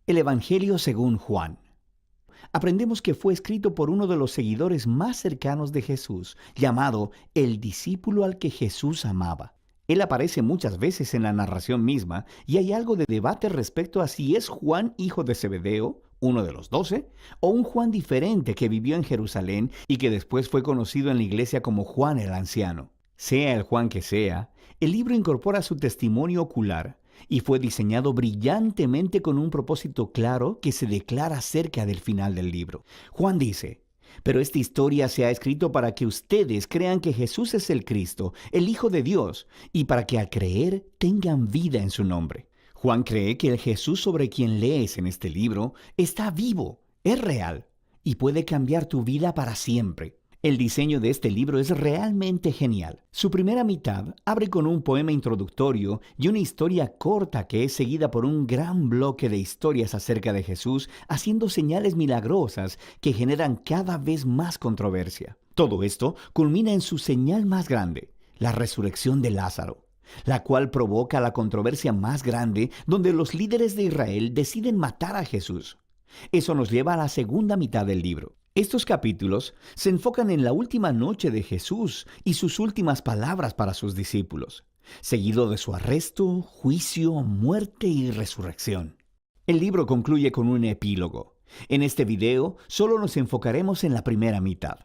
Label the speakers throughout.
Speaker 1: El Evangelio según Juan. Aprendemos que fue escrito por uno de los seguidores más cercanos de Jesús, llamado el discípulo al que Jesús amaba. Él aparece muchas veces en la narración misma y hay algo de debate respecto a si es Juan hijo de Zebedeo, uno de los 12, o un Juan diferente que vivió en Jerusalén y que después fue conocido en la iglesia como Juan el Anciano. Sea el Juan que sea, el libro incorpora su testimonio ocular y fue diseñado brillantemente con un propósito claro que se declara cerca del final del libro. Juan dice: pero esta historia se ha escrito para que ustedes crean que Jesús es el Cristo, el Hijo de Dios, y para que al creer tengan vida en su nombre. Juan cree que el Jesús sobre quien lees en este libro está vivo, es real, y puede cambiar tu vida para siempre. El diseño de este libro es realmente genial. Su primera mitad abre con un poema introductorio y una historia corta que es seguida por un gran bloque de historias acerca de Jesús, haciendo señales milagrosas que generan cada vez más controversia. Todo esto culmina en su señal más grande, la resurrección de Lázaro, la cual provoca la controversia más grande donde los líderes de Israel deciden matar a Jesús. Eso nos lleva a la segunda mitad del libro. Estos capítulos se enfocan en la última noche de Jesús y sus últimas palabras para sus discípulos, seguido de su arresto, juicio, muerte y resurrección. El libro concluye con un epílogo. En este video solo nos enfocaremos en la primera mitad.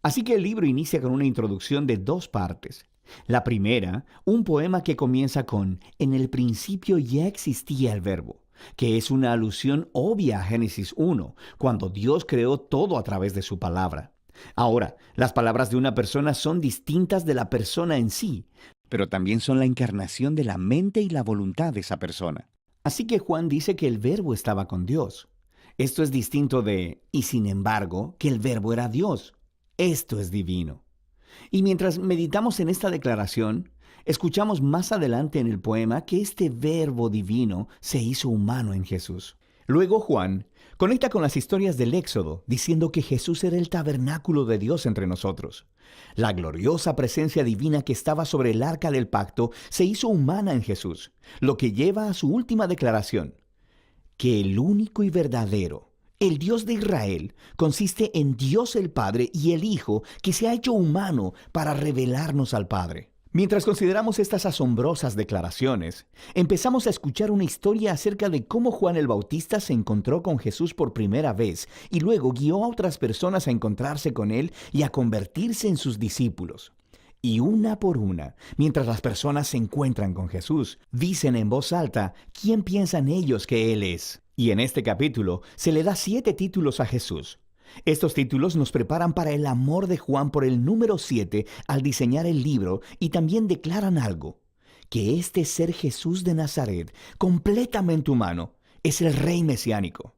Speaker 1: Así que el libro inicia con una introducción de 2 partes. La primera, un poema que comienza con «En el principio ya existía el verbo», que es una alusión obvia a Génesis 1, cuando Dios creó todo a través de su palabra. Ahora, las palabras de una persona son distintas de la persona en sí, pero también son la encarnación de la mente y la voluntad de esa persona. Así que Juan dice que el verbo estaba con Dios. Esto es distinto de, y sin embargo, que el verbo era Dios. Esto es divino. Y mientras meditamos en esta declaración, escuchamos más adelante en el poema que este verbo divino se hizo humano en Jesús. Luego Juan conecta con las historias del Éxodo, diciendo que Jesús era el tabernáculo de Dios entre nosotros. La gloriosa presencia divina que estaba sobre el arca del pacto se hizo humana en Jesús, lo que lleva a su última declaración, que el único y verdadero, el Dios de Israel, consiste en Dios el Padre y el Hijo que se ha hecho humano para revelarnos al Padre. Mientras consideramos estas asombrosas declaraciones, empezamos a escuchar una historia acerca de cómo Juan el Bautista se encontró con Jesús por primera vez y luego guió a otras personas a encontrarse con él y a convertirse en sus discípulos. Y una por una, mientras las personas se encuentran con Jesús, dicen en voz alta quién piensan ellos que Él es. Y en este capítulo se le da 7 títulos a Jesús. Estos títulos nos preparan para el amor de Juan por el número 7 al diseñar el libro y también declaran algo, que este ser Jesús de Nazaret, completamente humano, es el Rey mesiánico.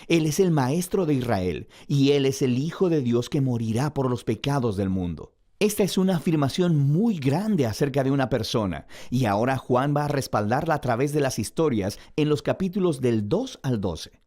Speaker 1: Él es el Maestro de Israel y Él es el Hijo de Dios que morirá por los pecados del mundo. Esta es una afirmación muy grande acerca de una persona, y ahora Juan va a respaldarla a través de las historias en los capítulos del 2 al 12.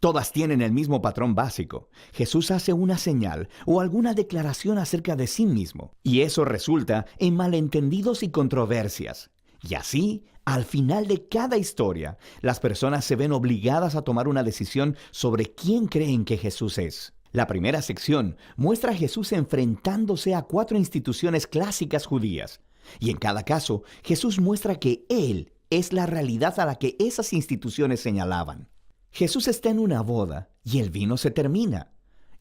Speaker 1: Todas tienen el mismo patrón básico. Jesús hace una señal o alguna declaración acerca de sí mismo, y eso resulta en malentendidos y controversias. Y así, al final de cada historia, las personas se ven obligadas a tomar una decisión sobre quién creen que Jesús es. La primera sección muestra a Jesús enfrentándose a 4 instituciones clásicas judías, y en cada caso, Jesús muestra que Él es la realidad a la que esas instituciones señalaban. Jesús está en una boda y el vino se termina,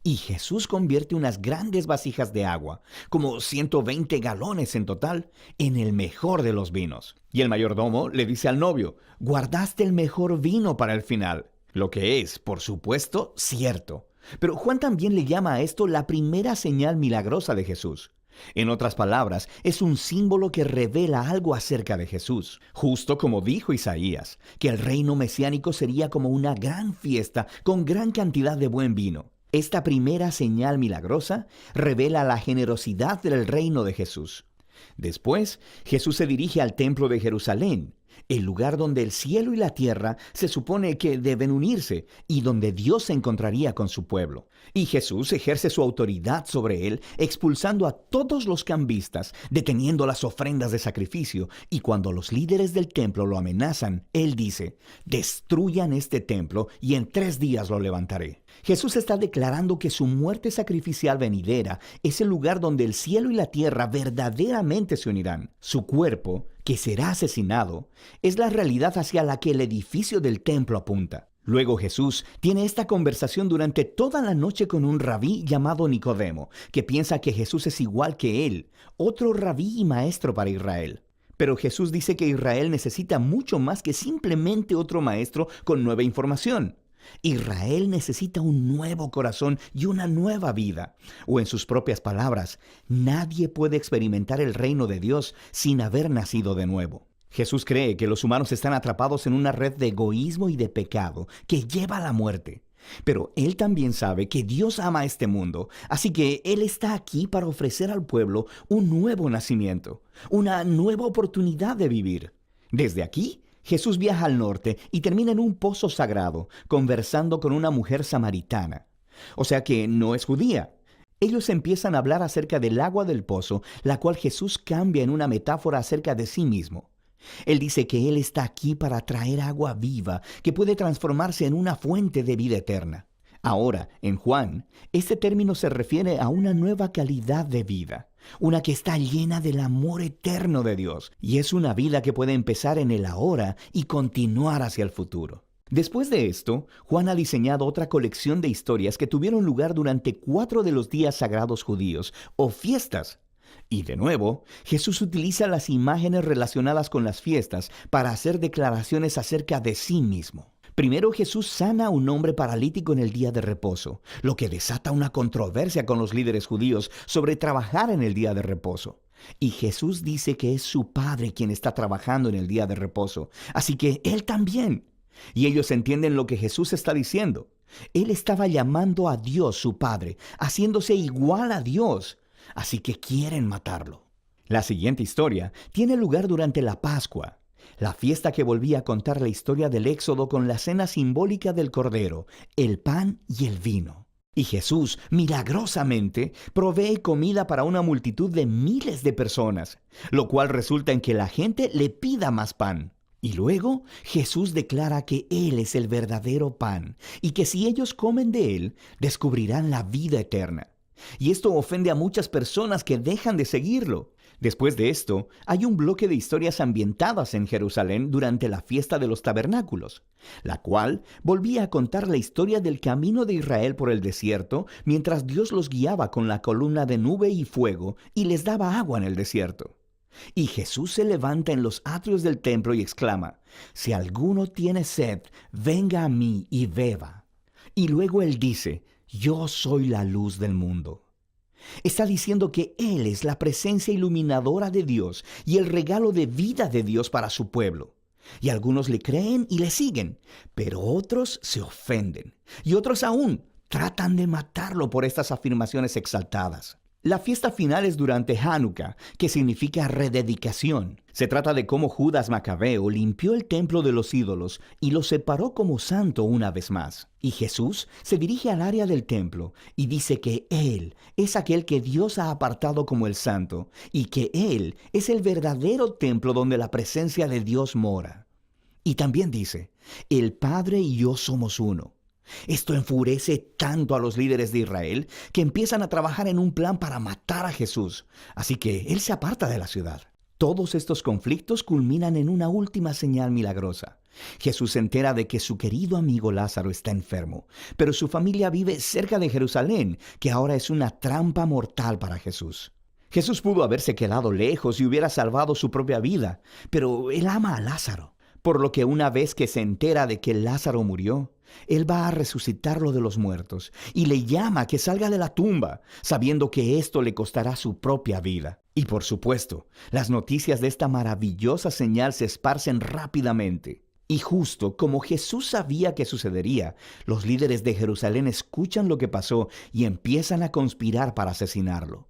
Speaker 1: y Jesús convierte unas grandes vasijas de agua, como 120 galones en total, en el mejor de los vinos. Y el mayordomo le dice al novio: guardaste el mejor vino para el final, lo que es, por supuesto, cierto. Pero Juan también le llama a esto la primera señal milagrosa de Jesús. En otras palabras, es un símbolo que revela algo acerca de Jesús. Justo como dijo Isaías, que el reino mesiánico sería como una gran fiesta con gran cantidad de buen vino. Esta primera señal milagrosa revela la generosidad del reino de Jesús. Después, Jesús se dirige al templo de Jerusalén el lugar donde el cielo y la tierra se supone que deben unirse y donde Dios se encontraría con su pueblo. Y Jesús ejerce su autoridad sobre él, expulsando a todos los cambistas, deteniendo las ofrendas de sacrificio, y cuando los líderes del templo lo amenazan, él dice: destruyan este templo y en 3 días lo levantaré. Jesús está declarando que su muerte sacrificial venidera es el lugar donde el cielo y la tierra verdaderamente se unirán. Su cuerpo, que será asesinado, es la realidad hacia la que el edificio del templo apunta. Luego Jesús tiene esta conversación durante toda la noche con un rabí llamado Nicodemo, que piensa que Jesús es igual que él, otro rabí y maestro para Israel. Pero Jesús dice que Israel necesita mucho más que simplemente otro maestro con nueva información. Israel necesita un nuevo corazón y una nueva vida. O en sus propias palabras, nadie puede experimentar el reino de Dios sin haber nacido de nuevo. Jesús cree que los humanos están atrapados en una red de egoísmo y de pecado que lleva a la muerte. Pero Él también sabe que Dios ama a este mundo, así que Él está aquí para ofrecer al pueblo un nuevo nacimiento, una nueva oportunidad de vivir. Desde aquí, Jesús viaja al norte y termina en un pozo sagrado, conversando con una mujer samaritana. O sea que no es judía. Ellos empiezan a hablar acerca del agua del pozo, la cual Jesús cambia en una metáfora acerca de sí mismo. Él dice que Él está aquí para traer agua viva que puede transformarse en una fuente de vida eterna. Ahora, en Juan, este término se refiere a una nueva calidad de vida, una que está llena del amor eterno de Dios, y es una vida que puede empezar en el ahora y continuar hacia el futuro. Después de esto, Juan ha diseñado otra colección de historias que tuvieron lugar durante 4 de los días sagrados judíos, o fiestas. Y de nuevo, Jesús utiliza las imágenes relacionadas con las fiestas para hacer declaraciones acerca de sí mismo. Primero, Jesús sana a un hombre paralítico en el día de reposo, lo que desata una controversia con los líderes judíos sobre trabajar en el día de reposo. Y Jesús dice que es su Padre quien está trabajando en el día de reposo, así que Él también. Y ellos entienden lo que Jesús está diciendo. Él estaba llamando a Dios su Padre, haciéndose igual a Dios. Así que quieren matarlo. La siguiente historia tiene lugar durante la Pascua, la fiesta que volvía a contar la historia del Éxodo con la cena simbólica del Cordero, el pan y el vino. Y Jesús, milagrosamente, provee comida para una multitud de miles de personas, lo cual resulta en que la gente le pida más pan. Y luego Jesús declara que Él es el verdadero pan y que si ellos comen de Él, descubrirán la vida eterna. Y esto ofende a muchas personas que dejan de seguirlo. Después de esto, hay un bloque de historias ambientadas en Jerusalén durante la fiesta de los tabernáculos, la cual volvía a contar la historia del camino de Israel por el desierto mientras Dios los guiaba con la columna de nube y fuego y les daba agua en el desierto. Y Jesús se levanta en los atrios del templo y exclama: «Si alguno tiene sed, venga a mí y beba». Y luego Él dice: «Yo soy la luz del mundo». Está diciendo que Él es la presencia iluminadora de Dios y el regalo de vida de Dios para su pueblo. Y algunos le creen y le siguen, pero otros se ofenden. Y otros aún tratan de matarlo por estas afirmaciones exaltadas. La fiesta final es durante Hanukkah, que significa rededicación. Se trata de cómo Judas Macabeo limpió el templo de los ídolos y lo separó como santo una vez más. Y Jesús se dirige al área del templo y dice que Él es aquel que Dios ha apartado como el santo y que Él es el verdadero templo donde la presencia de Dios mora. Y también dice: «El Padre y yo somos uno». Esto enfurece tanto a los líderes de Israel que empiezan a trabajar en un plan para matar a Jesús, así que Él se aparta de la ciudad. Todos estos conflictos culminan en una última señal milagrosa. Jesús se entera de que su querido amigo Lázaro está enfermo, pero su familia vive cerca de Jerusalén, que ahora es una trampa mortal para Jesús. Jesús pudo haberse quedado lejos y hubiera salvado su propia vida, pero Él ama a Lázaro, por lo que una vez que se entera de que Lázaro murió, Él va a resucitarlo de los muertos y le llama a que salga de la tumba, sabiendo que esto le costará su propia vida. Y por supuesto, las noticias de esta maravillosa señal se esparcen rápidamente. Y justo como Jesús sabía que sucedería, los líderes de Jerusalén escuchan lo que pasó y empiezan a conspirar para asesinarlo.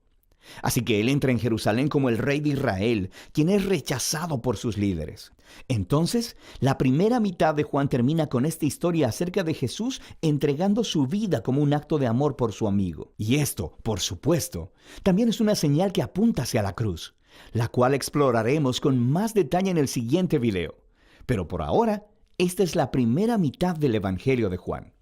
Speaker 1: Así que él entra en Jerusalén como el rey de Israel, quien es rechazado por sus líderes. Entonces, la primera mitad de Juan termina con esta historia acerca de Jesús entregando su vida como un acto de amor por su amigo. Y esto, por supuesto, también es una señal que apunta hacia la cruz, la cual exploraremos con más detalle en el siguiente video. Pero por ahora, esta es la primera mitad del Evangelio de Juan.